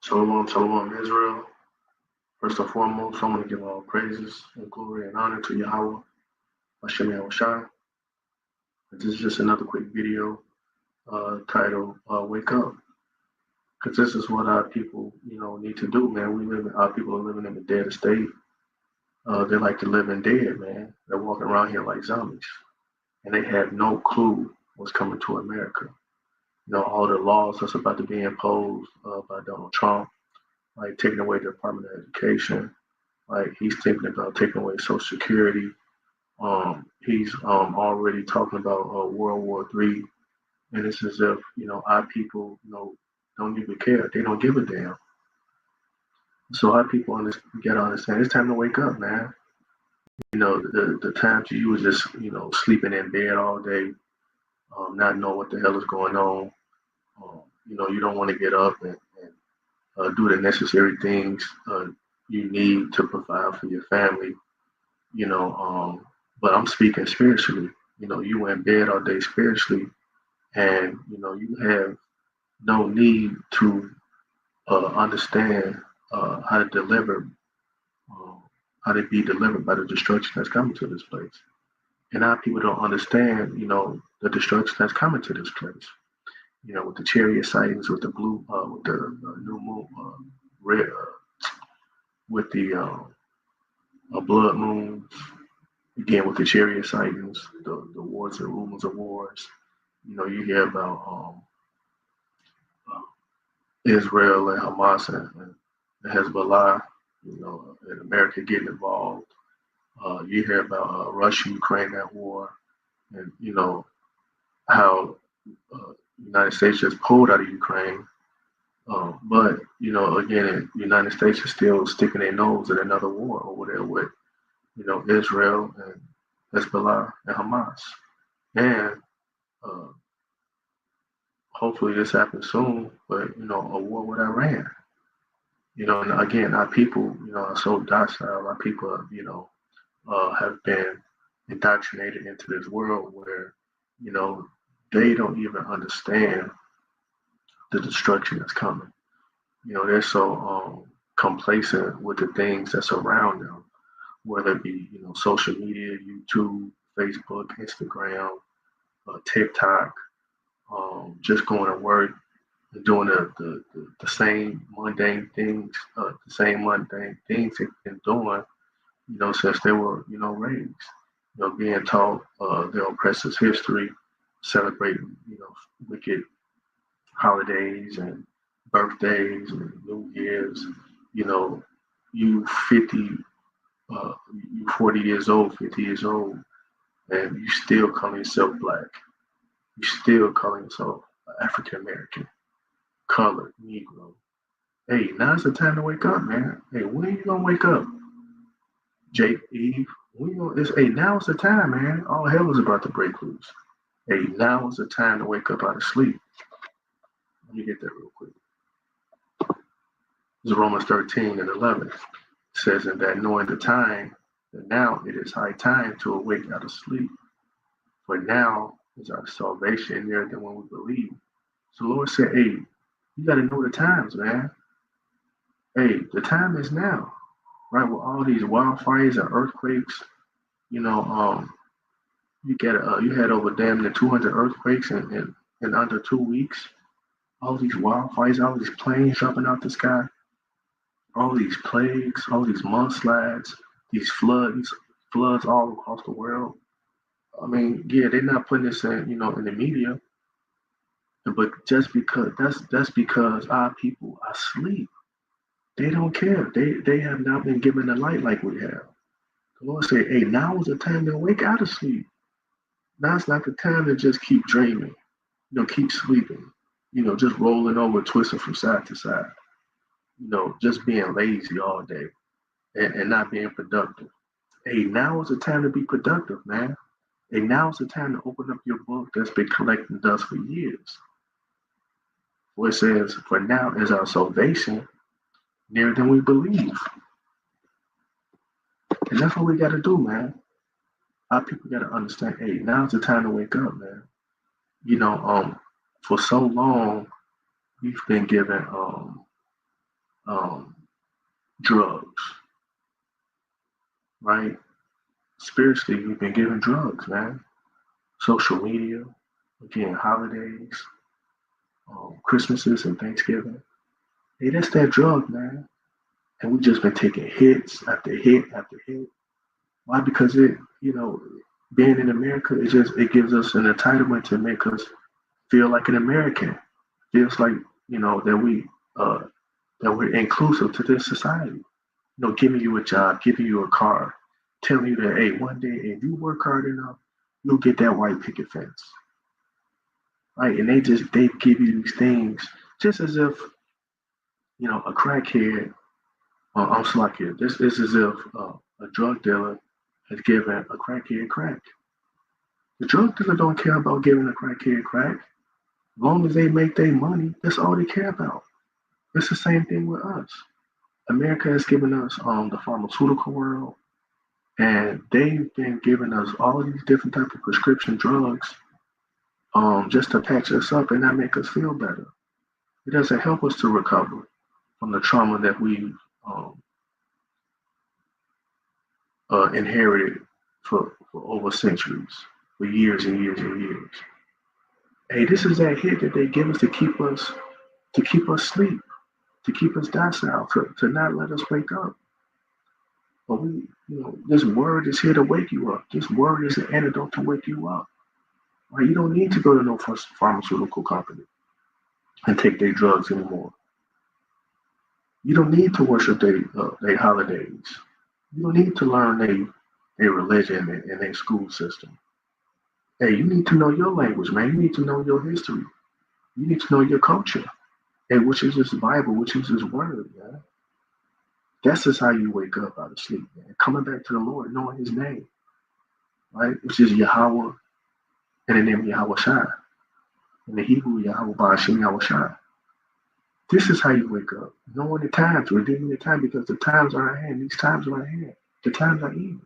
Shalom, shalom, Israel. First and foremost, I want to give all praises and glory and honor to Yahweh, Hashem Yahushua. This is just another quick video titled "Wake Up," because this is what our people, need to do, man. Our people are living in a dead state. They like to live in dead, man. They're walking around here like zombies, and they have no clue what's coming to America. All the laws that's about to be imposed by Donald Trump, like taking away the Department of Education. Like he's thinking about taking away Social Security. He's already talking about World War III, and it's as if our people don't even care. They don't give a damn. So our people gotta understand it's time to wake up, man. The times you was just sleeping in bed all day, not knowing what the hell is going on. You don't want to get up and do the necessary things you need to provide for your family. You know, but I'm speaking spiritually. You in bed all day spiritually, and you have no need to understand how to deliver, how to be delivered by the destruction that's coming to this place. And our people don't understand, the destruction that's coming to this place. With the chariot sightings, with the blue, with the new moon, red, with the blood moons, again with the chariot sightings, the wars and rumors of wars. You hear about uh, Israel and Hamas and Hezbollah, and America getting involved. You hear about Russia, Ukraine, that war, and how the United States just pulled out of Ukraine. But again, the United States is still sticking their nose in another war over there with Israel and Hezbollah and Hamas. And uh, hopefully this happens soon, but a war with Iran. And again, our people, are so docile. Our people, have been indoctrinated into this world where, they don't even understand the destruction that's coming. They're so complacent with the things that surround them, whether it be, social media, YouTube, Facebook, Instagram, TikTok, just going to work, doing the same mundane things, they've been doing, since they were, raised, being taught their oppressors' history, celebrating, wicked holidays and birthdays and New Year's. You 50, you 40 years old, 50 years old, and you still calling yourself black. You still calling yourself African American, colored, Negro. Hey, now's the time to wake up, man. Hey, when are you gonna wake up? Jake, Eve, hey, now's the time, man. All hell is about to break loose. Hey, now is the time to wake up out of sleep. Let me get that real quick. This is Romans 13 and 11. It says, in that knowing the time, that now it is high time to awake out of sleep. For now is our salvation nearer than when we believe. So the Lord said, hey, you got to know the times, man. Hey, the time is now, right? With all these wildfires and earthquakes, you had over damn near 200 earthquakes in under 2 weeks. All these wildfires, all these planes jumping out the sky, all these plagues, all these mudslides, these floods all across the world. I mean, yeah, they're not putting this in the media, but just because that's because our people are asleep. They don't care. They have not been given the light like we have. The Lord said, hey, now is the time to wake out of sleep. Now it's not the time to just keep dreaming, keep sleeping, just rolling over, twisting from side to side, just being lazy all day and not being productive. Hey, now is the time to be productive, man. Hey, now is the time to open up your book that's been collecting dust for years. Where it says, for now is our salvation nearer than we believe. And that's what we got to do, man. Our people got to understand, hey, now's the time to wake up, man. For so long, we've been given um, drugs, right? Spiritually, we've been given drugs, man. Social media, again, holidays, Christmases and Thanksgiving. Hey, that's that drug, man. And we just been taking hits after hit after hit. Why? Because being in America, it gives us an entitlement to make us feel like an American. Feels like that uh, we're inclusive to this society. Giving you a job, giving you a car, telling you that hey, one day if you work hard enough, you'll get that white picket fence, right? And they give you these things just as if a crackhead. I'm sorry, this is as if a drug dealer has given a crackhead crack. The drug dealer don't care about giving a crackhead crack. As long as they make their money, that's all they care about. It's the same thing with us. America has given us the pharmaceutical world, and they've been giving us all these different type of prescription drugs just to patch us up and not make us feel better. It doesn't help us to recover from the trauma that we um, inherited for over centuries, for years and years and years. Hey, this is that hit that they give us to keep us sleep, to keep us docile, to not let us wake up. But this word is here to wake you up. This word is an antidote to wake you up. Right? You don't need to go to no pharmaceutical company and take their drugs anymore. You don't need to worship their holidays. You don't need to learn their religion and their school system. Hey, you need to know your language, man. You need to know your history. You need to know your culture, and which is this Bible, which is His Word, man. That's just how you wake up out of sleep, man. Coming back to the Lord, knowing His name, right? Which is Yahweh, and the name Yahweh Shai. In the Hebrew, Yahweh Ba'ashem Yahweh Shai. This is how you wake up, knowing the times, redeeming the time, because the times are at hand. These times are at hand. The times are evil.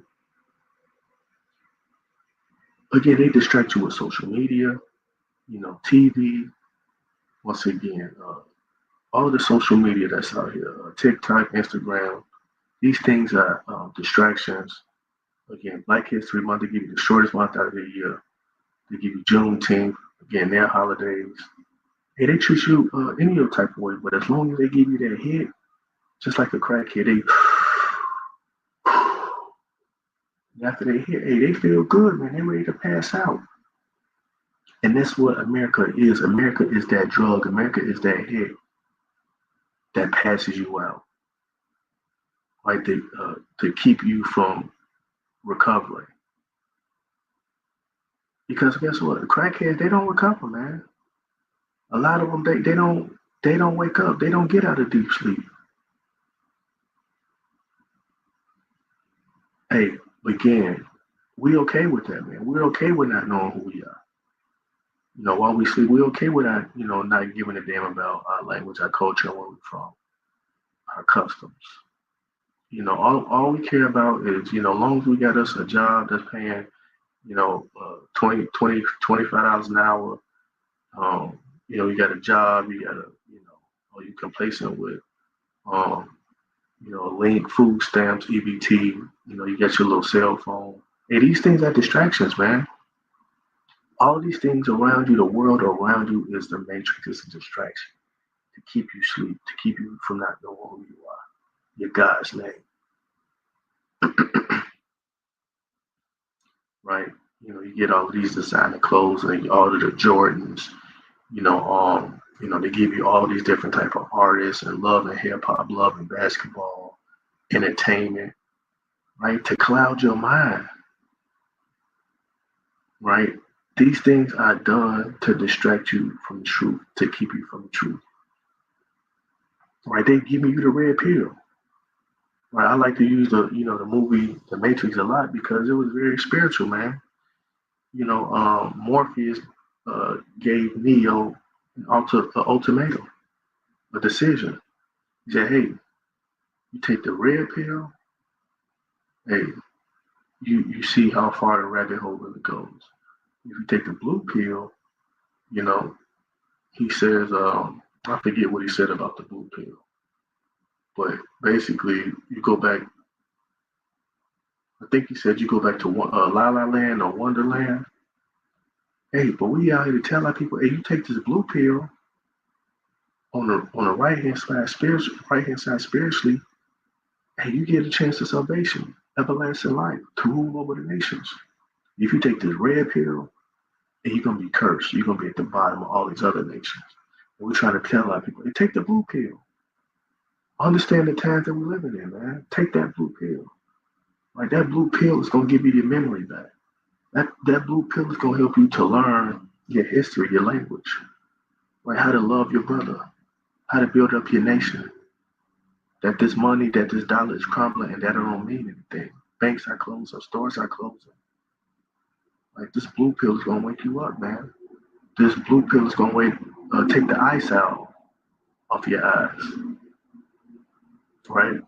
Again, they distract you with social media, TV. Once again, all the social media that's out here, TikTok, Instagram. These things are distractions. Again, Black History Month, they give you the shortest month out of the year. They give you Juneteenth, again, their holidays. Hey, they treat you any other type of way, but as long as they give you that hit, just like a crackhead, after they hit, hey, they feel good, man. They're ready to pass out. And that's what America is. America is that drug. America is that hit that passes you out, right? To keep you from recovering. Because guess what? The crackheads, they don't recover, man. A lot of them, they don't wake up. They don't get out of deep sleep. Hey, again, we okay with that, man. We're okay with not knowing who we are. While we sleep, we're okay with not giving a damn about our language, our culture, where we're from, our customs. All we care about is, long as we got us a job that's paying, 25 dollars an hour. You got a job, you got or you complacent with, um, link, food stamps, EBT. You got your little cell phone. Hey, these things are distractions, man. All these things around you, the world around you is the matrix. It's a distraction to keep you asleep, to keep you from not knowing who you are, your God's name, right? You get all of these designer clothes and all of the Jordans. They give you all these different type of artists and love and hip hop, love and basketball, entertainment, right? To cloud your mind, right? These things are done to distract you from the truth, to keep you from the truth. Right? They giving you the red pill. Right? I like to use the movie The Matrix a lot because it was very spiritual, man. Morpheus gave Neo an ultimatum, a decision. He said, "Hey, you take the red pill. Hey, you see how far the rabbit hole really goes. If you take the blue pill, you know, he says, I forget what he said about the blue pill. But basically, you go back. I think he said you go back to La La Land or Wonderland. Hey, but we out here to tell our people, hey, you take this blue pill on the right hand side spiritually, and you get a chance of salvation, everlasting life, to rule over the nations. If you take this red pill, and you're gonna be cursed. You're gonna be at the bottom of all these other nations. And we're trying to tell our people, hey, take the blue pill. Understand the times that we're living in, man. Take that blue pill. Like that blue pill is gonna give you your memory back. That blue pill is gonna help you to learn your history, your language, like how to love your brother, how to build up your nation. That this money, that this dollar is crumbling, and that it don't mean anything. Banks are closing, stores are closing. Like this blue pill is gonna wake you up, man. This blue pill is gonna take the ice out off your eyes, right?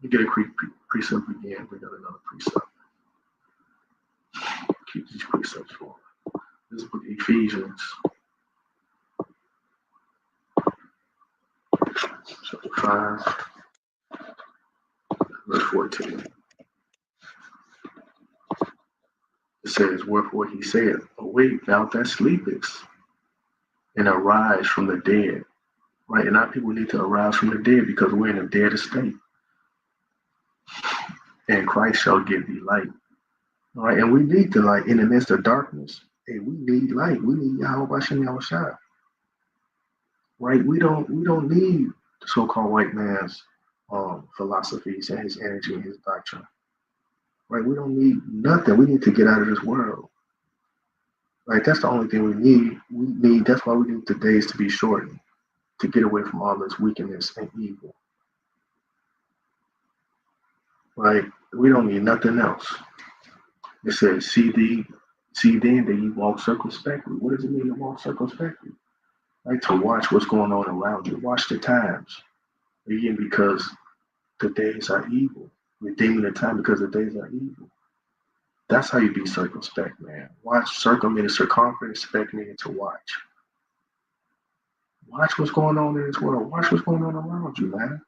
You get a precept again. We got another precept. Keep these precepts for this book, Ephesians, chapter 5, verse 14. It says, wherefore he said, awake, thou that sleepest, and arise from the dead. Right? And our people need to arise from the dead because we're in a dead state. And Christ shall give thee light. All right, and we need the light in the midst of darkness. Hey, we need light. We need Yahweh Shem Yahushua. Right? We don't need the so-called white man's philosophies and his energy and his doctrine. Right? We don't need nothing. We need to get out of this world. Right? That's the only thing we need. That's why we need the days to be shortened, to get away from all this wickedness and evil. Right? We don't need nothing else. It says, see then that you walk circumspectly. What does it mean to walk circumspectly? Like to watch what's going on around you. Watch the times. Again, because the days are evil. Redeeming the time because the days are evil. That's how you be circumspect, man. Watch, circum meaning circumference, spec meaning to watch. Watch what's going on in this world. Watch what's going on around you, man.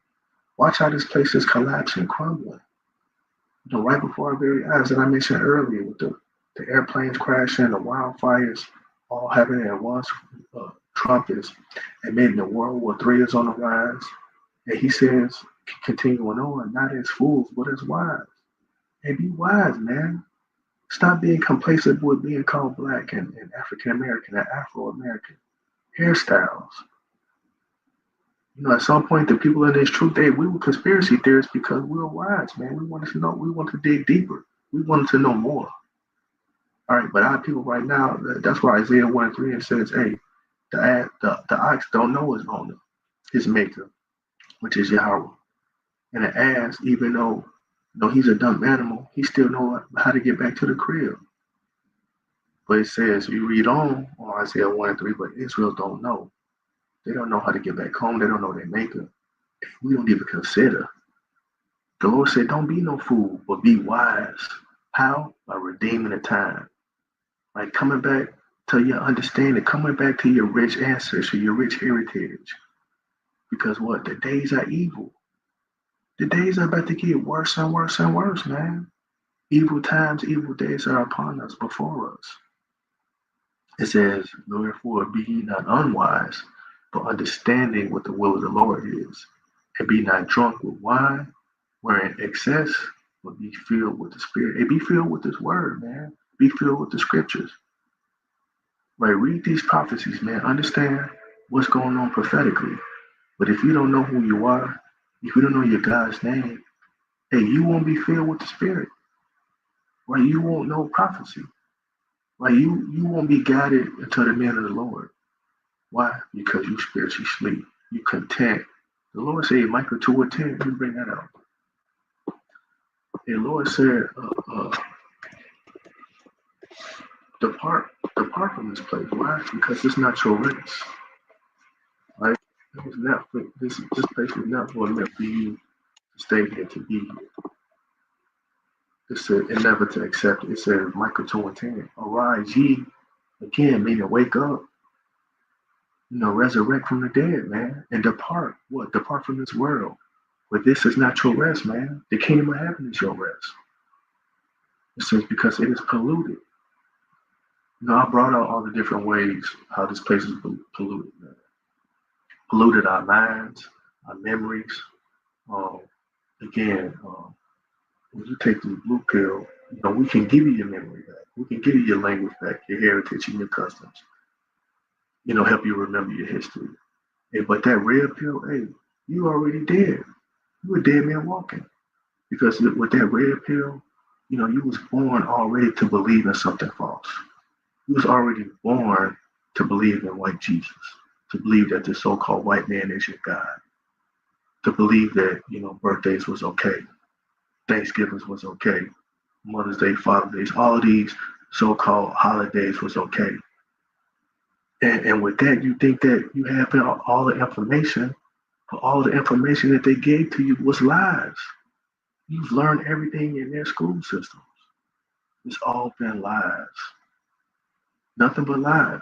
Watch how this place is collapsing, crumbling. You know, right before our very eyes that I mentioned earlier with the airplanes crashing, the wildfires all happening at once. Trump is admitting that World War III is on the rise. And he says, continuing on, not as fools, but as wise. And be wise, man. Stop being complacent with being called black and African American and Afro American hairstyles. You know, at some point, the people in this truth, we were conspiracy theorists because we were wise, man. We wanted to know, we wanted to dig deeper. We wanted to know more. All right, but our people right now, that's why Isaiah 1:3 says, hey, the ox don't know his owner, his maker, which is Yahweh. And the ass, even though he's a dumb animal, he still knows how to get back to the crib. But it says, you read on Isaiah 1:3, but Israel don't know. They don't know how to get back home. They don't know their maker. We don't even consider. The Lord said, don't be no fool, but be wise. How? By redeeming the time. Like coming back to your understanding, coming back to your rich ancestry, your rich heritage. Because what? The days are evil. The days are about to get worse and worse and worse, man. Evil times, evil days are upon us, before us. It says, therefore be ye not unwise, but understanding what the will of the Lord is. And be not drunk with wine, wherein excess, but be filled with the Spirit. And be filled with this word, man. Be filled with the scriptures. Right? Read these prophecies, man. Understand what's going on prophetically. But if you don't know who you are, if you don't know your God's name, hey, you won't be filled with the Spirit. Right? You won't know prophecy. Right? You won't be guided into the name of the Lord. Why? Because you spiritually sleep. You content. The Lord said, Micah 2:10, let me bring that out. The Lord said, depart from this place. Why? Because it's not your race. Right? It was not for, this place was not meant for you to stay here, to be here. It said, and never to accept it. It said, Micah 2:10, arise ye, again, meaning wake up. Resurrect from the dead, man, and depart. What? Depart from this world. But this is not your rest, man. The kingdom of heaven is your rest. It says because it is polluted. I brought out all the different ways how this place is polluted. Man. Polluted our minds, our memories. Um, again, when you take the blue pill, we can give you your memory back. We can give you your language back, your heritage, and your customs. Help you remember your history. Hey, but that red pill, hey, you already dead. You a dead man walking. Because with that red pill, you was born already to believe in something false. You was already born to believe in white Jesus, to believe that the so-called white man is your God, to believe that, birthdays was okay, Thanksgivings was okay, Mother's Day, Father's Day, all of these so-called holidays was okay. And with that, you think that you have all the information, but all the information that they gave to you was lies. You've learned everything in their school systems. It's all been lies. Nothing but lies.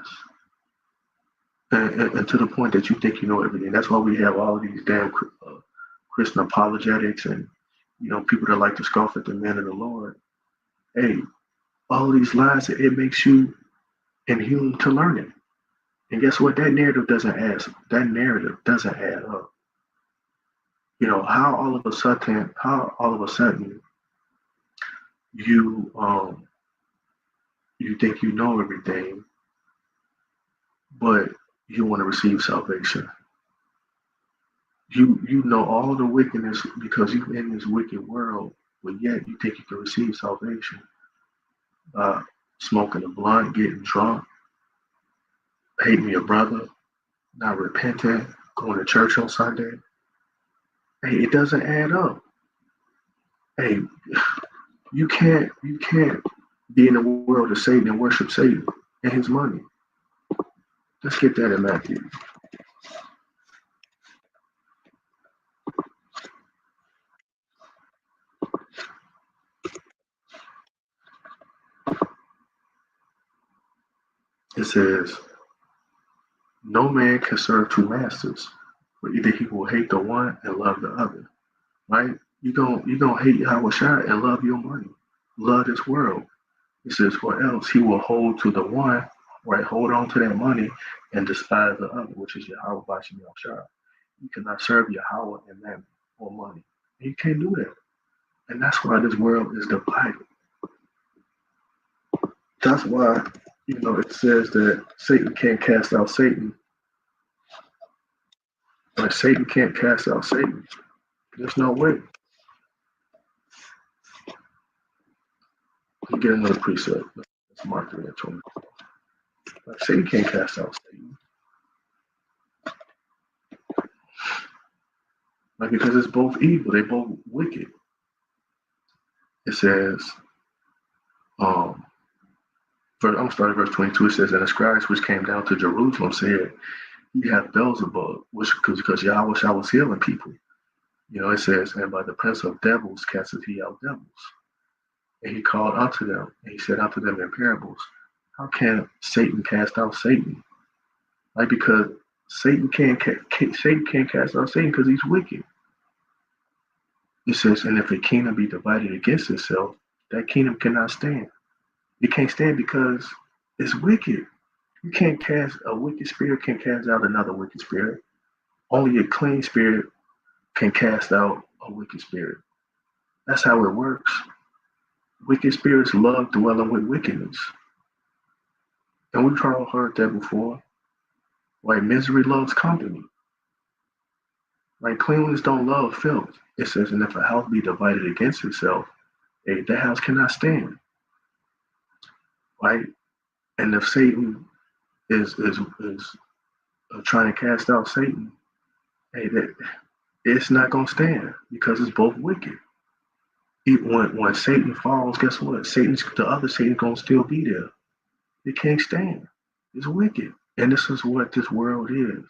And to the point that you think you know everything. That's why we have all of these damn Christian apologetics and, people that like to scoff at the men of the Lord. Hey, all of these lies, it makes you inhuman to learn it. And guess what? That narrative doesn't add. That narrative doesn't add up. How all of a sudden you think you know everything, but you want to receive salvation. You know all the wickedness because you're in this wicked world, but yet you think you can receive salvation by smoking a blunt, getting drunk, hating your brother, not repenting, going to church on Sunday. Hey, it doesn't add up. Hey, you can't be in the world of Satan and worship Satan and his money. Let's get that in Matthew. It says, no man can serve two masters, for either he will hate the one and love the other. Right? You don't hate Yahweh Shai and love your money, love this world. It says, or else he will hold to the one, right? Hold on to that money and despise the other, which is Yahweh Bashim Shai. You cannot serve Yahweh and mammon or money. You can't do that. And that's why this world is divided. That's why, it says that Satan can't cast out Satan. Like Satan can't cast out Satan. There's no way. You get another precept. Let's mark it at 20. Like Satan can't cast out Satan. Like because it's both evil, they both wicked. It says, I'm starting verse 22. It says, and the scribes which came down to Jerusalem said, you have Beelzebub, which because Yahweh was healing people. It says, and by the prince of devils casteth he out devils. And he called unto them, and he said unto them in parables, how can Satan cast out Satan? Like because Satan can't cast out Satan because he's wicked. It says, and if a kingdom be divided against itself, that kingdom cannot stand. It can't stand because it's wicked. You can't cast a wicked spirit can cast out another wicked spirit. Only a clean spirit can cast out a wicked spirit. That's how it works. Wicked spirits love dwelling with wickedness. And we've all heard that before. Like misery loves company. Like cleanliness don't love filth. It says, and if a house be divided against itself, that house cannot stand. Right? And if Satan is trying to cast out Satan, it's not gonna stand because it's both wicked. When Satan falls, guess what? The other Satan's gonna still be there. It can't stand. It's wicked. And this is what this world is.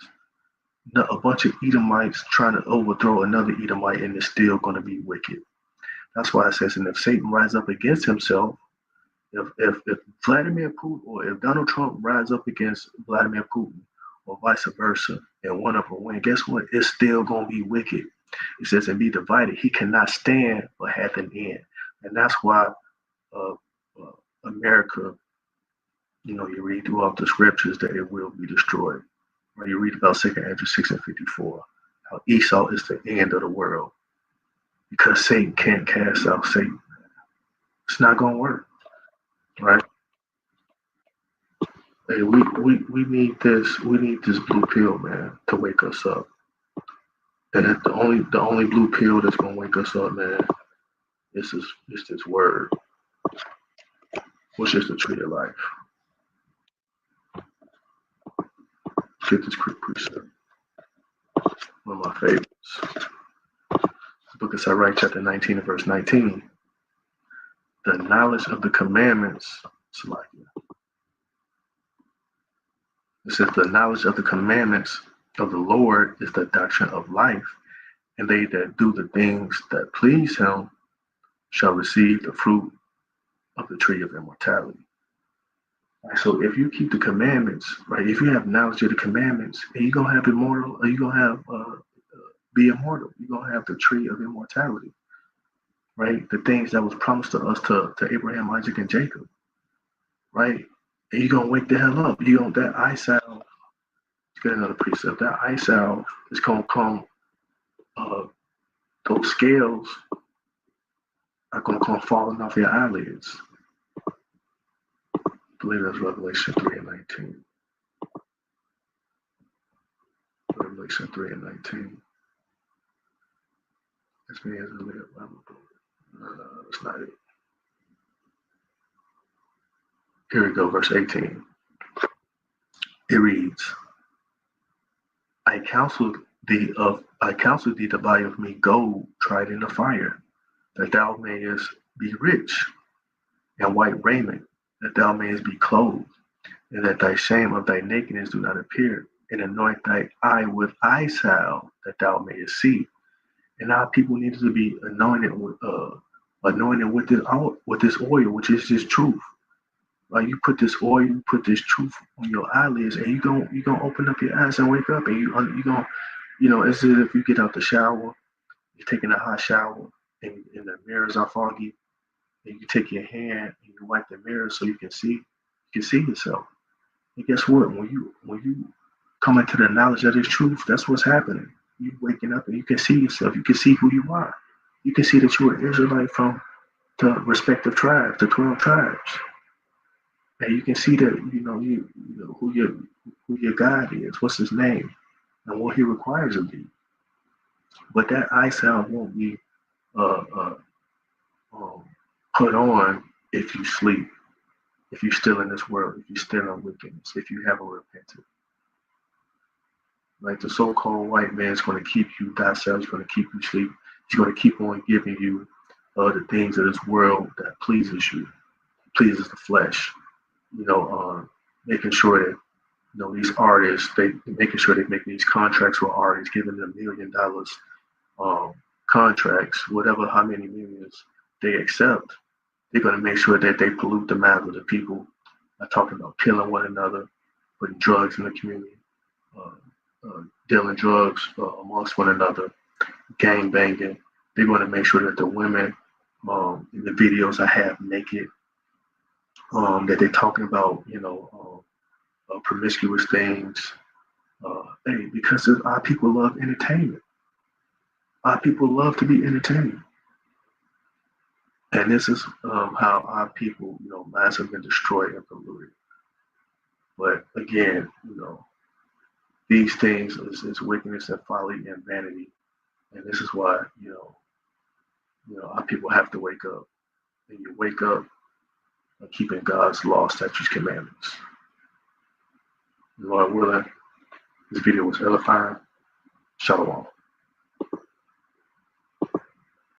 A bunch of Edomites trying to overthrow another Edomite, and it's still going to be wicked. That's why it says, and if Satan rise up against himself, if Vladimir Putin or if Donald Trump rise up against Vladimir Putin or vice versa, and one of them win, guess what? It's still going to be wicked. It says, and be divided. He cannot stand but hath an end. And that's why uh, uh, America, you read throughout the scriptures that it will be destroyed. Or you read about 2 Andrew 6 and 54, how Esau is the end of the world because Satan can't cast out Satan. It's not going to work, right? Hey, we need this blue pill, man, to wake us up. And the only blue pill that's gonna wake us up, man, is this word, which is the tree of life. Get this quick precept. One of my favorites. The book of Sirach, chapter 19 and verse 19. The knowledge of the commandments, it says the knowledge of the commandments of the Lord is the doctrine of life, and they that do the things that please him shall receive the fruit of the tree of immortality. Right, so if you keep the commandments, right, if you have knowledge of the commandments, and you're gonna have immortal, or you're gonna have be immortal, you're gonna have the tree of immortality, right? The things that was promised to us to Abraham, Isaac, and Jacob, right? And you're gonna wake the hell up. You don't that eye salve. Let's get another precept. That eye salve is gonna come. Those scales are gonna come falling off your eyelids. I believe that's Revelation 3 and 19. Revelation 3 and 19. This man is really a Bible. No, that's not it. Here we go, verse 18. It reads, I counsel thee to buy of me gold tried in the fire, that thou mayest be rich, and white raiment, that thou mayest be clothed, and that thy shame of thy nakedness do not appear, and anoint thy eye with eye salve, that thou mayest see. And our people need to be anointed with this oil, which is this truth. Like you put this oil, you put this truth on your eyelids, and you gonna open up your eyes and wake up, and you gonna, it's as if you get out the shower, you're taking a hot shower, and the mirrors are foggy, and you take your hand and you wipe the mirror so you can see yourself. And guess what? When you come into the knowledge of this truth, that's what's happening. You waking up and you can see yourself. You can see who you are. You can see that you're an Israelite from the respective tribes, the 12 tribes. And you can see that you know who your God is, what's his name, and what he requires of you. But that eye salve won't be put on if you sleep, if you're still in this world, if you're still in wickedness, if you haven't repented. Like the so-called white man is going to keep you docile, he's going to keep you asleep, he's going to keep on giving you the things of this world that pleases you, pleases the flesh. Making sure that these artists, making sure they make these contracts with artists, giving them $1 million contracts, whatever how many millions they accept. They're going to make sure that they pollute the minds of the people by talking about killing one another, putting drugs in the community, dealing drugs amongst one another, gang banging. They're going to make sure that the women in the videos are half naked, that they're talking about, promiscuous things. Because our people love entertainment. Our people love to be entertained. And this is how our people, minds have been destroyed and polluted. But again, these things is wickedness and folly and vanity. And this is why, our people have to wake up. And you wake up keeping God's law, statutes, commandments. Lord willing, this video was edifying. Shalom.